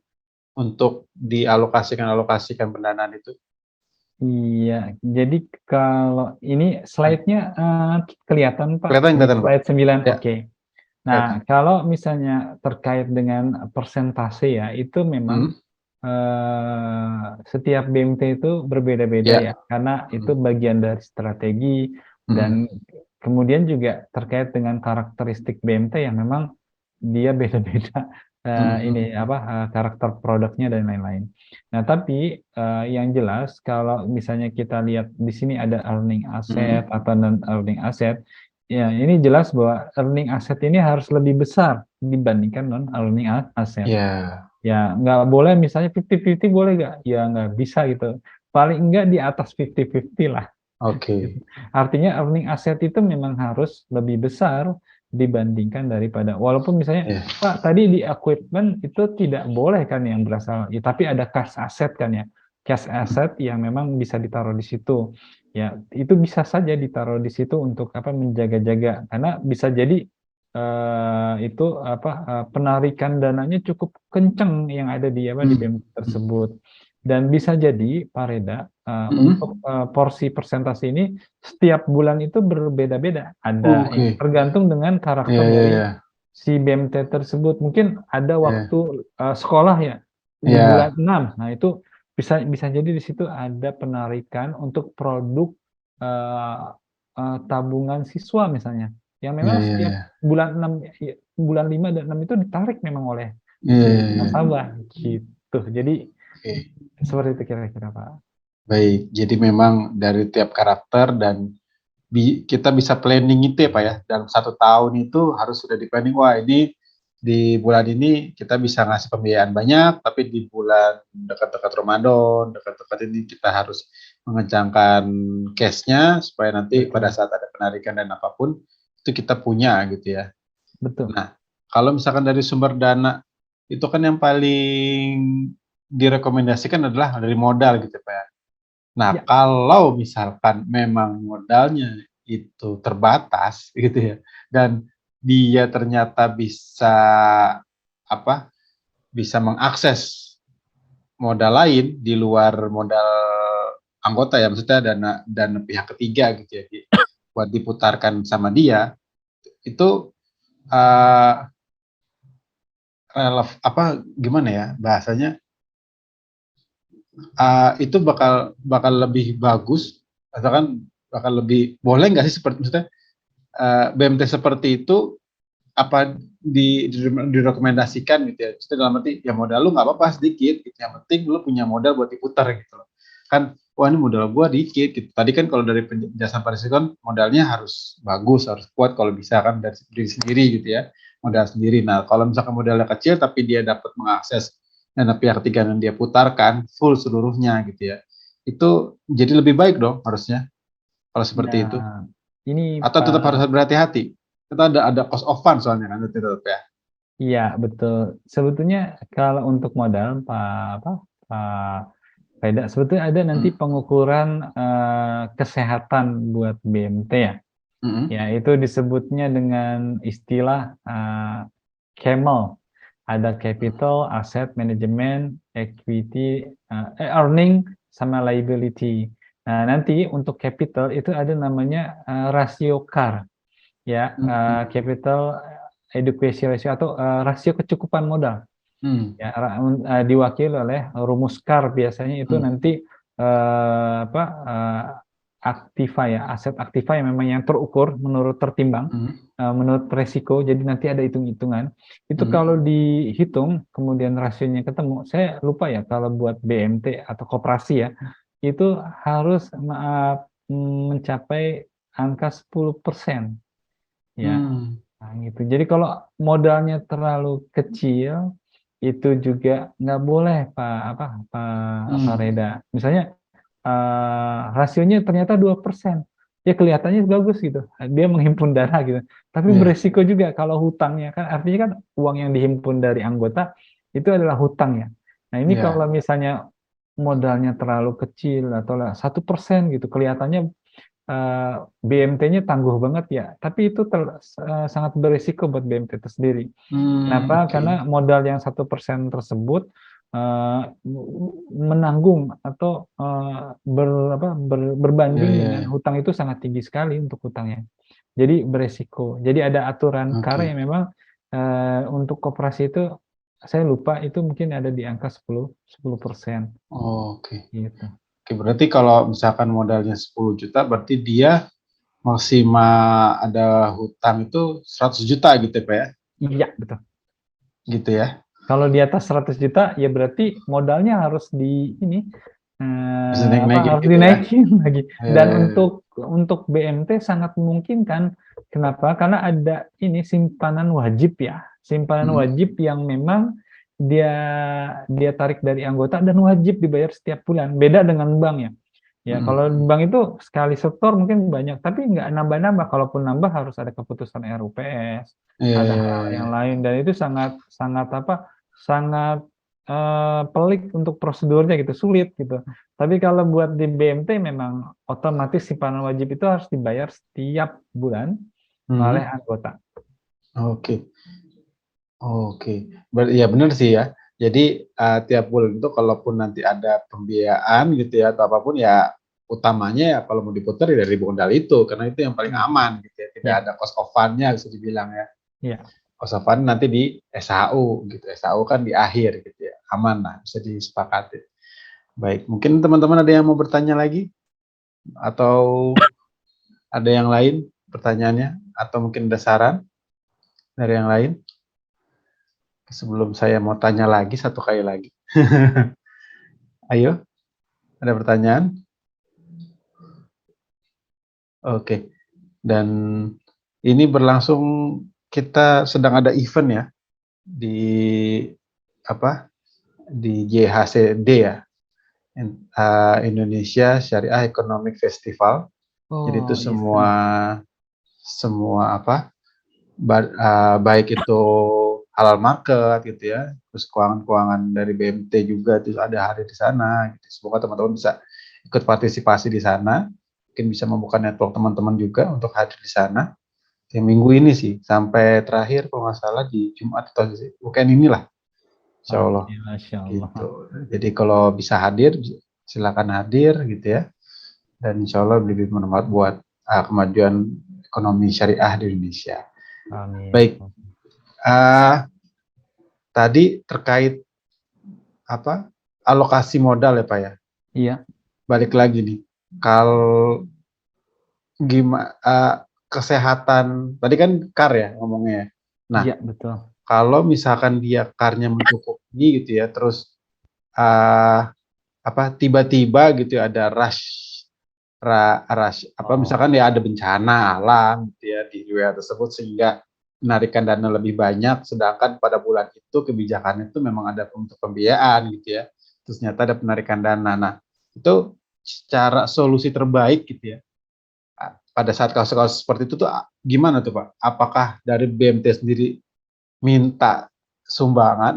untuk alokasikan pendanaan itu? Iya, jadi kalau ini slide-nya kelihatan Pak, Kelihatan di kelihatan Pak. slide 9, Ya, oke. kelihatan. Nah, kalau misalnya terkait dengan persentase ya, itu memang Hmm, setiap BMT itu berbeda-beda ya. ya, karena itu Hmm, bagian dari strategi hmm, dan kemudian juga terkait dengan karakteristik BMT yang memang dia beda-beda ini hmm, apa karakter produknya dan lain-lain. Nah, tapi yang jelas kalau misalnya kita lihat di sini ada earning asset hmm. atau non earning asset, ya ini jelas bahwa earning asset ini harus lebih besar dibandingkan non earning asset. Ya, Ya, nggak boleh misalnya 50-50 boleh nggak? Ya nggak bisa gitu. Paling enggak di atas 50-50 lah. Gitu. oke. Artinya earning asset itu memang harus lebih besar dibandingkan daripada, walaupun misalnya, Ya, Pak, tadi di equipment itu tidak boleh kan yang berasal, ya, tapi ada cash asset kan ya. Cash asset yang memang bisa ditaruh di situ. Ya, itu bisa saja ditaruh di situ untuk apa menjaga-jaga karena bisa jadi itu apa penarikan dananya cukup kenceng yang ada di apa di hmm, BEM hmm, tersebut. Dan bisa jadi Pak Reda untuk hmm. porsi persentase ini setiap bulan itu berbeda-beda. Ada ini Oke. tergantung dengan Ya, karakter ya, dari ya, si BMT tersebut. Mungkin ada ya, waktu sekolah ya di bulan ya, 6. Nah, itu bisa bisa jadi di situ ada penarikan untuk produk eh, tabungan siswa misalnya. Yang ya, memang ya, setiap ya, bulan 6 ya, bulan 5 dan 6 itu ditarik memang oleh ya, si ya, ya. nasabah gitu. Jadi Oke. seperti itu kira-kira Pak. Baik, jadi memang dari tiap karakter dan kita bisa planning itu ya Pak ya, dalam 1 tahun itu harus sudah di planning, wah ini di bulan ini kita bisa ngasih pembiayaan banyak, tapi di bulan dekat-dekat Ramadan, dekat-dekat ini kita harus mengencangkan cash-nya supaya nanti pada Betul, saat ada penarikan dan apapun itu kita punya gitu ya. betul. Nah, kalau misalkan dari sumber dana itu kan yang paling direkomendasikan adalah dari modal gitu Pak ya. Nah, Ya, kalau misalkan memang modalnya itu terbatas gitu ya, dan dia ternyata bisa apa, bisa mengakses modal lain di luar modal anggota ya, maksudnya dana pihak ketiga gitu ya, buat diputarkan sama dia, itu uh, apa gimana ya bahasanya, itu bakal bakal lebih bagus atau kan bakal lebih boleh nggak sih seperti maksudnya BMT seperti itu apa direkomendasikan gitu ya. Jadi dalam arti ya modal lu nggak apa-apa sedikit gitu. Yang penting lu punya modal buat diputar gitu loh. Kan wah ini modal gua dikit gitu. Tadi kan kalau dari penjelasan Pak Rizky kan modalnya harus bagus, harus kuat kalau bisa kan dari diri sendiri gitu ya. Modal sendiri. Nah, kalau misalkan modalnya kecil tapi dia dapat mengakses dana pihak ketiga dan dia putarkan full seluruhnya gitu ya. Itu jadi lebih baik dong harusnya kalau seperti itu. nah ini Atau tetap harus Pak, berhati-hati. Kita ada cost of fund soalnya kan tetap ya. iya betul. Sebetulnya kalau untuk modal Pak apa Pak Reda, sebetulnya ada nanti Hmm. pengukuran kesehatan buat BMT ya. Hmm. Ya, itu disebutnya dengan istilah CAMEL. Ada capital, asset management, equity, earning, sama liability. Nah, nanti untuk capital itu ada namanya rasio CAR, ya, Hmm. capital adequacy ratio atau rasio kecukupan modal. Hmm. Ya, diwakili oleh rumus CAR biasanya itu Hmm. nanti apa aktif aktiva ya, aset aktiva yang memang yang terukur menurut tertimbang, menurut resiko, jadi nanti ada hitung-hitungan. Itu kalau dihitung, kemudian rasionya ketemu, saya lupa ya kalau buat BMT atau koperasi ya, itu harus mencapai angka 10% ya. Nah, gitu. Jadi kalau modalnya terlalu kecil, itu juga nggak boleh Pak Reda. Misalnya rasionya ternyata 2%. Ya kelihatannya bagus gitu. Dia menghimpun dana gitu. Tapi beresiko juga kalau hutangnya kan artinya kan uang yang dihimpun dari anggota itu adalah hutang ya. Nah ini kalau misalnya modalnya terlalu kecil atau 1% gitu, kelihatannya BMT-nya tangguh banget ya. Tapi itu sangat berisiko buat BMT itu sendiri. Kenapa? Karena modal yang 1% tersebut menanggung atau berbanding dengan hutang itu sangat tinggi sekali untuk hutangnya. Jadi beresiko. Jadi ada aturan KAR yang memang untuk koperasi itu saya lupa itu mungkin ada di angka 10%. Oke. Gitu. Oke, berarti kalau misalkan modalnya 10 juta berarti dia maksimal ada hutang itu 100 juta gitu ya, Pak ya? Iya, betul. Gitu ya. Kalau di atas 100 juta ya berarti modalnya harus Bisa naik-naikin harus gitu ya. dinaikin lagi. Dan untuk BMT sangat memungkinkan. Kenapa? Karena ada ini simpanan wajib ya. Simpanan wajib yang memang dia tarik dari anggota dan wajib dibayar setiap bulan. Beda dengan bank ya. Ya, kalau bank itu sekali setor mungkin banyak, tapi nggak nambah-nambah. Kalaupun nambah harus ada keputusan RUPS, ada hal yang lain, dan itu sangat pelik untuk prosedurnya gitu, sulit gitu. Tapi kalau buat di BMT memang otomatis simpanan wajib itu harus dibayar setiap bulan oleh anggota. Oke. Ya benar sih ya. Jadi tiap bulan itu kalaupun nanti ada pembiayaan gitu ya atau apapun ya utamanya ya kalau mau diputar ya dari modal itu karena itu yang paling aman gitu ya. Tidak ada cost of fund-nya bisa dibilang ya. Cost of fund nanti di SHU gitu. SHU kan di akhir gitu ya. Aman lah bisa disepakati. Baik, mungkin teman-teman ada yang mau bertanya lagi atau ada yang lain pertanyaannya atau mungkin ada saran dari yang lain? Sebelum saya mau tanya lagi satu kali lagi. Ayo, ada pertanyaan? Oke. Dan ini berlangsung kita sedang ada event ya di di JHCD ya. Indonesia Syariah Economic Festival. Jadi itu semua baik itu halal market gitu ya, terus keuangan dari BMT juga itu ada hari di sana. Gitu. Semoga teman-teman bisa ikut partisipasi di sana, mungkin bisa membuka network teman-teman juga untuk hadir di sana. Yang minggu ini sih sampai terakhir kalau nggak salah di Jumat atau weekend inilah, Insya Allah. Gitu. Jadi kalau bisa hadir, silakan hadir gitu ya, dan Insya Allah lebih bermanfaat buat kemajuan ekonomi syariah di Indonesia. Amin. Baik. Tadi terkait alokasi modal ya Pak ya. Iya. Balik lagi nih, kalau gimana kesehatan tadi kan KAR ya ngomongnya. Nah, iya, betul. kalau misalkan dia KAR-nya mencukupi gitu ya, terus tiba-tiba gitu ya ada misalkan ya ada bencana alam gitu ya di wilayah tersebut sehingga menarikan dana lebih banyak, sedangkan pada bulan itu kebijakan itu memang ada untuk pembiayaan gitu ya, terus ternyata ada penarikan dana. Nah itu cara solusi terbaik gitu ya pada saat kasus-kasus seperti itu tuh gimana tuh Pak? Apakah dari BMT sendiri minta sumbangan,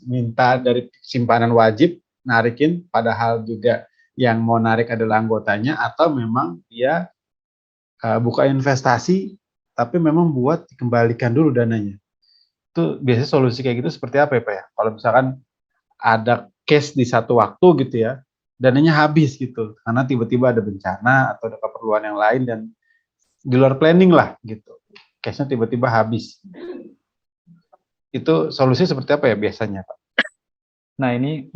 minta dari simpanan wajib narikin, padahal juga yang mau narik adalah anggotanya, atau memang dia buka investasi tapi memang buat dikembalikan dulu dananya? Itu biasanya solusi kayak gitu seperti apa ya Pak ya? Kalau misalkan ada case di satu waktu gitu ya, dananya habis gitu karena tiba-tiba ada bencana atau ada keperluan yang lain dan di luar planning lah gitu, case-nya tiba-tiba habis. Itu solusi seperti apa ya biasanya Pak? Nah ini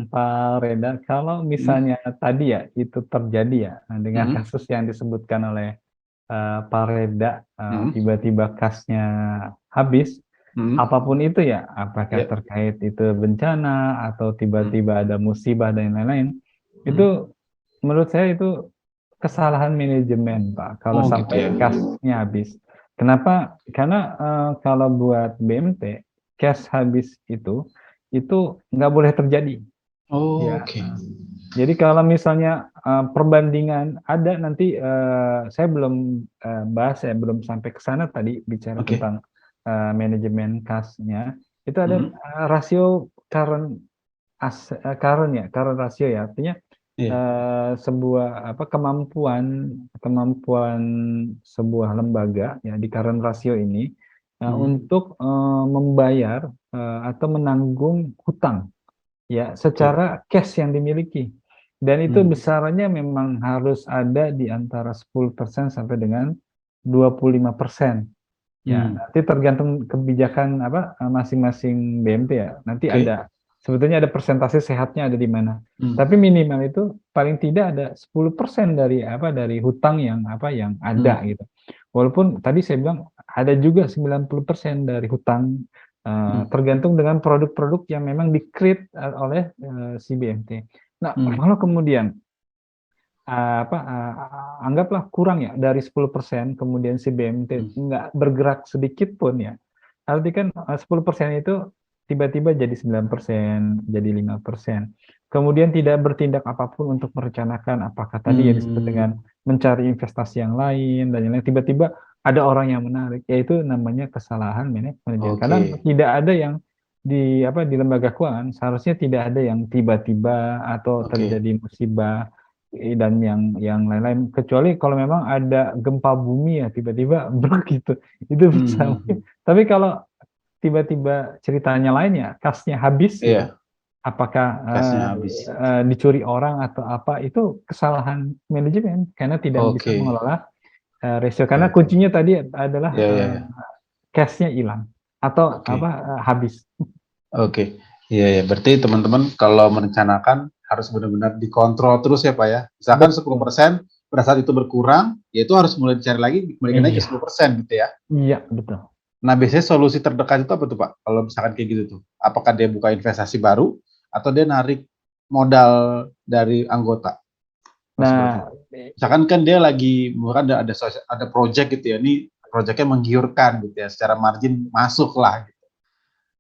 Pak Reda, kalau Hmm, misalnya tadi ya itu terjadi ya dengan hmm, kasus yang disebutkan oleh Pak Reda, hmm, tiba-tiba kasnya habis, hmm, apapun itu ya, apakah ya, terkait itu bencana atau hmm, tiba-tiba ada musibah dan lain-lain, hmm. itu menurut saya itu kesalahan manajemen Pak, kalau Oh gitu ya. sampai kasnya habis. Kenapa? Karena kalau buat BMT, cash habis itu nggak boleh terjadi. Oh, Ya, oke. jadi kalau misalnya perbandingan ada nanti saya belum bahas ya, belum sampai ke sana tadi bicara Oke. tentang manajemen kasnya. Itu ada Hmm, rasio current ya, current rasio ya. Artinya iya. sebuah apa kemampuan kemampuan sebuah lembaga ya di current rasio ini Hmm, untuk membayar atau menanggung hutang ya oke. secara cash yang dimiliki, dan itu Hmm, besarannya memang harus ada di antara 10% sampai dengan 25%. Ya, hmm, nanti tergantung kebijakan apa masing-masing BMT ya. Nanti oke. ada sebetulnya ada persentase sehatnya ada di mana. Hmm, Tapi minimal itu paling tidak ada 10% dari apa dari hutang yang apa yang hmm, ada gitu. Walaupun tadi saya bilang ada juga 90% dari hutang hmm, tergantung dengan produk-produk yang memang di-create oleh si BMT. Nah, hmm, kalau kemudian apa, anggaplah kurang ya dari 10%, kemudian si BMT hmm. nggak bergerak sedikit pun ya, arti kan 10% itu tiba-tiba jadi 9%, jadi 5%. Kemudian tidak bertindak apapun untuk merencanakan apakah tadi yang disebut Hmm, dengan mencari investasi yang lain dan yang lain, tiba-tiba ada orang yang menarik, yaitu namanya kesalahan manajemen. oke. Karena tidak ada yang di apa di lembaga keuangan seharusnya tidak ada yang tiba-tiba atau Oke. terjadi musibah dan yang lain-lain, kecuali kalau memang ada gempa bumi ya tiba-tiba begitu itu Hmm, bisa hmm, mungkin. hmm. Tapi kalau tiba-tiba ceritanya lain ya kasnya habis gitu, Iya, apakah kasnya habis. dicuri orang atau apa, itu kesalahan manajemen karena tidak bisa Oke, mengelola resiko, oke, karena oke. kuncinya tadi adalah Ya, ya, ya. cash-nya hilang atau apa Oke, habis. oke. Iya, ya. Berarti teman-teman kalau merencanakan harus benar-benar dikontrol terus ya, Pak ya. Misalkan Betul. 10%, pada saat itu berkurang, ya itu harus mulai dicari lagi, dikembalikan lagi ke Iya, 10% gitu ya. iya betul. Nah, biasanya solusi terdekat itu apa tuh, Pak? Kalau misalkan kayak gitu tuh. Apakah dia buka investasi baru, atau dia narik modal dari anggota? Pas seperti itu. Nah, Misalkan kan dia lagi bukan ada project gitu ya, ini projectnya menggiurkan gitu ya, secara margin masuk lah gitu.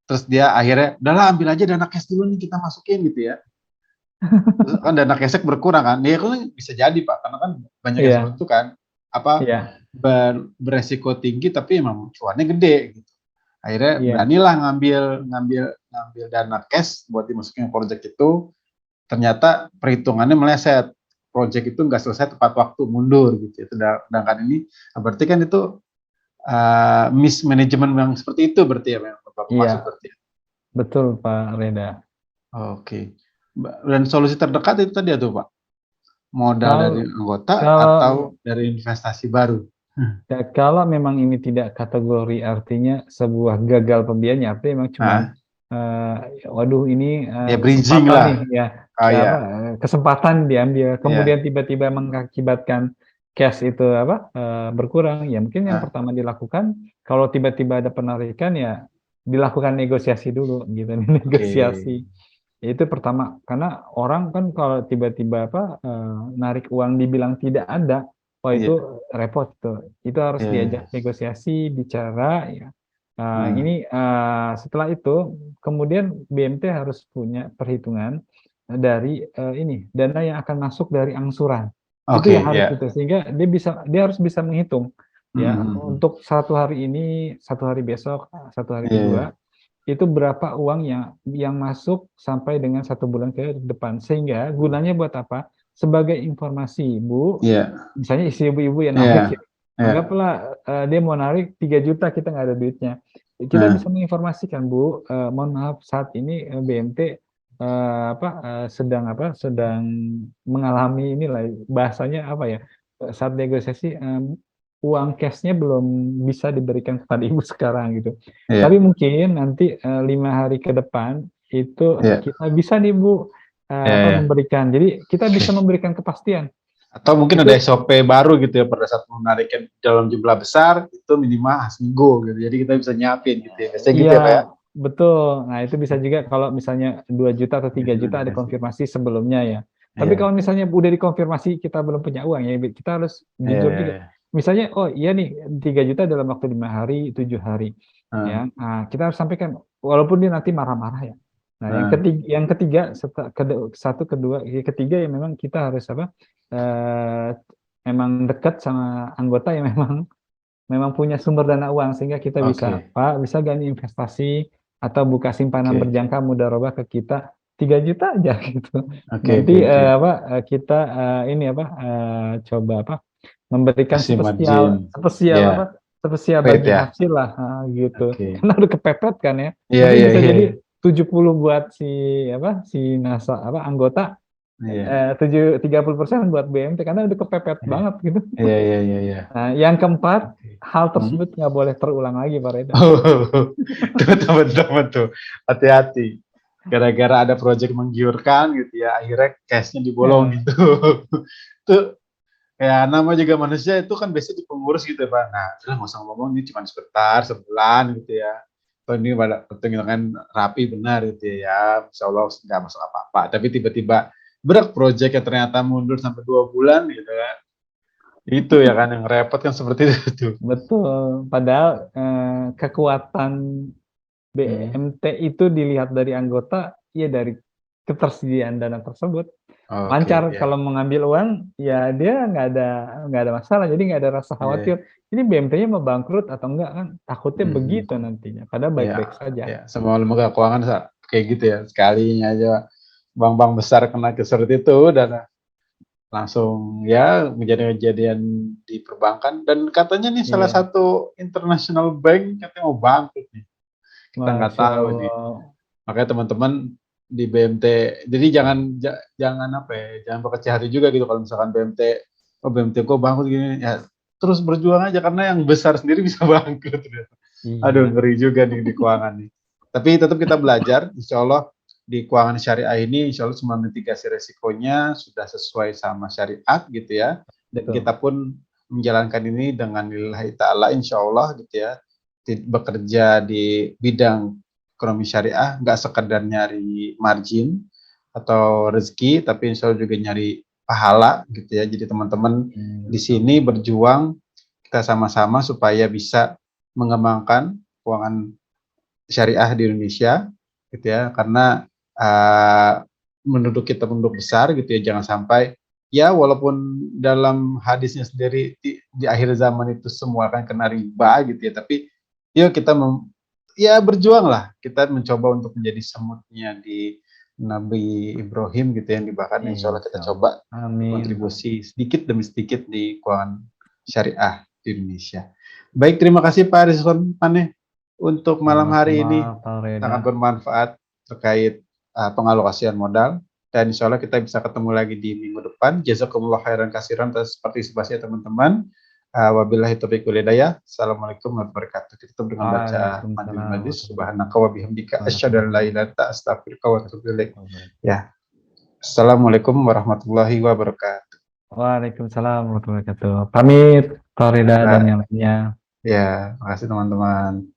Terus dia akhirnya udahlah ambil aja dana cash dulu nih kita masukin gitu ya. Terus kan dana cashnya berkurang kan, ya kan bisa jadi Pak, karena kan banyak yang seperti iya, itu kan, apa iya, beresiko tinggi tapi emang cuannya gede gitu. Akhirnya iya, beranilah ngambil ngambil ngambil dana cash buat dimasukin ke project itu, ternyata perhitungannya meleset, project itu nggak selesai tepat waktu, mundur gitu ya. Sedangkan ini berarti kan itu mismanagement yang seperti itu berarti ya yang Bapak maksud iya, berarti ya? betul Pak Reda. Oke. Dan solusi terdekat itu tadi ya tuh Pak, modal Kalau dari anggota kalau atau dari investasi baru? ya, kalau memang ini tidak kategori artinya sebuah gagal pembiayaan, artinya memang cuman Ah, waduh ini ya bridging kesempatan nih lah. ya, Oh apa ya, kesempatan diambil, ya. kemudian tiba-tiba mengakibatkan cash itu apa berkurang, ya mungkin yang Ah, pertama dilakukan kalau tiba-tiba ada penarikan ya dilakukan negosiasi dulu gitu, oke. negosiasi. Itu pertama, karena orang kan kalau tiba-tiba apa narik uang dibilang tidak ada, wah itu Iya, repot tuh. Itu harus iya, iya. diajak negosiasi, bicara ya. Ah, Ini setelah itu kemudian BMT harus punya perhitungan dari ini dana yang akan masuk dari angsuran. Itu oke, yang harus ya. itu, sehingga dia harus bisa menghitung ya Mhm, untuk satu hari ini, satu hari besok, satu hari iya, iya. kedua itu berapa uang yang masuk sampai dengan 1 bulan ke depan. Sehingga gunanya buat apa? Sebagai informasi, Bu, Iya, misalnya istri ibu-ibu yang narik iya, gitu, iya. anggaplah dia mau narik 3 juta, kita nggak ada duitnya. Kita bisa Nah, menginformasikan, Bu, mohon maaf saat ini BMT apa sedang mengalami inilah bahasanya apa ya? Saat negosiasi uang cashnya belum bisa diberikan kepada ibu sekarang gitu. Tapi iya. mungkin nanti 5 hari ke depan itu Iya. kita bisa nih Bu Iya. memberikan. Jadi kita bisa memberikan kepastian. Atau mungkin Itu ada SOP baru gitu ya pada saat menariknya dalam jumlah besar itu minimal seminggu gitu. Jadi kita bisa nyiapin gitu ya. Biasanya gitu ya Pak ya. iya, betul. Nah, itu bisa juga kalau misalnya 2 juta atau 3 juta ada konfirmasi sebelumnya ya. Tapi Iya. kalau misalnya udah dikonfirmasi kita belum punya uang ya, kita harus jujur juga. Iya. Misalnya, oh iya nih 3 juta dalam waktu 5 hari, 7 hari. Ya, nah, kita harus sampaikan walaupun dia nanti marah-marah ya. Nah, yang ketiga ketiga ya memang kita harus apa? Memang dekat sama anggota yang memang punya sumber dana uang sehingga kita bisa Pak bisa gak nih investasi atau buka simpanan berjangka mudharabah ke kita 3 juta aja gitu. Nanti kita ini apa coba apa memberikan spesial bagi hasil lah gitu. Karena udah kepepet kan ya. Tapi bisa jadi 70 buat si anggota 30% buat BMT karena udah kepepet banget gitu. Iya. Nah, yang keempat, hal tersebut nggak boleh terulang lagi, Pak Reda. Betul. Hati-hati. Gara-gara ada proyek menggiurkan gitu ya, akhirnya cash-nya dibolong gitu. Itu ya nama juga manusia itu kan biasanya di pengurus gitu ya Pak. Nah, udah nggak usah ngomong ini cuma sebentar, sebulan gitu ya. Atau ini pada perhitungan rapi benar gitu ya. Insya Allah nggak masuk apa-apa. Tapi tiba-tiba berat proyek yang ternyata mundur sampai 2 bulan gitu kan. Itu ya kan yang repot kan seperti itu. Betul. Padahal kekuatan BMT itu dilihat dari anggota, ya dari ketersediaan dana tersebut. Lancar kalau mengambil uang, ya dia nggak ada masalah, jadi nggak ada rasa khawatir. Ini BMT-nya mau bangkrut atau enggak kan? Takutnya begitu nantinya. Padahal baik-baik saja. Ya. Semua lembaga keuangan kayak gitu ya. Sekalinya aja bank-bank besar kena seperti itu dan langsung ya menjadi kejadian di perbankan dan katanya nih salah satu international bank katanya mau bangkrut nih. Kita nggak tahu nih. Makanya teman-teman di BMT jadi jangan berkecil hati juga gitu kalau misalkan BMT kok bangkrut gini ya terus berjuang aja karena yang besar sendiri bisa bangkrut. Aduh ngeri juga nih di keuangan nih. Tapi tetap kita belajar, insya Allah di keuangan syariah ini insya Allah semua mitigasi resikonya sudah sesuai sama syariat gitu ya. Dan kita pun menjalankan ini dengan lillahi ta'ala insya Allah gitu ya. Bekerja di bidang ekonomi syariah, nggak sekedar nyari margin atau rezeki, tapi insya Allah juga nyari pahala gitu ya. Jadi teman-teman di sini berjuang kita sama-sama supaya bisa mengembangkan keuangan syariah di Indonesia gitu ya, karena penduduk kita penduduk besar gitu ya, jangan sampai ya walaupun dalam hadisnya sendiri di akhir zaman itu semua akan kena riba gitu ya, tapi yuk kita berjuang lah, kita mencoba untuk menjadi semutnya di Nabi Ibrahim gitu yang dibakar. Insya Allah kita coba kontribusi sedikit demi sedikit di keuangan syariah di Indonesia. Baik, terima kasih Pak Rizwan Paneh untuk malam hari ini sangat bermanfaat terkait pengalokasian modal dan insya Allah kita bisa ketemu lagi di minggu depan. Jazakumullah khairan katsiran atas partisipasi teman-teman. Wabillahi taufiq wal hidayah. Assalamualaikum warahmatullahi wabarakatuh. Kita tutup dengan baca majlis subhanaka wa bihamdika asyhadu an la ilaha illa anta astaghfiruka wa atubu ilaik. Ya. Assalamualaikum warahmatullahi wabarakatuh. Waalaikumsalam warahmatullahi wabarakatuh. Pamit Pak Reda dan yang lainnya. Ya, makasih teman-teman.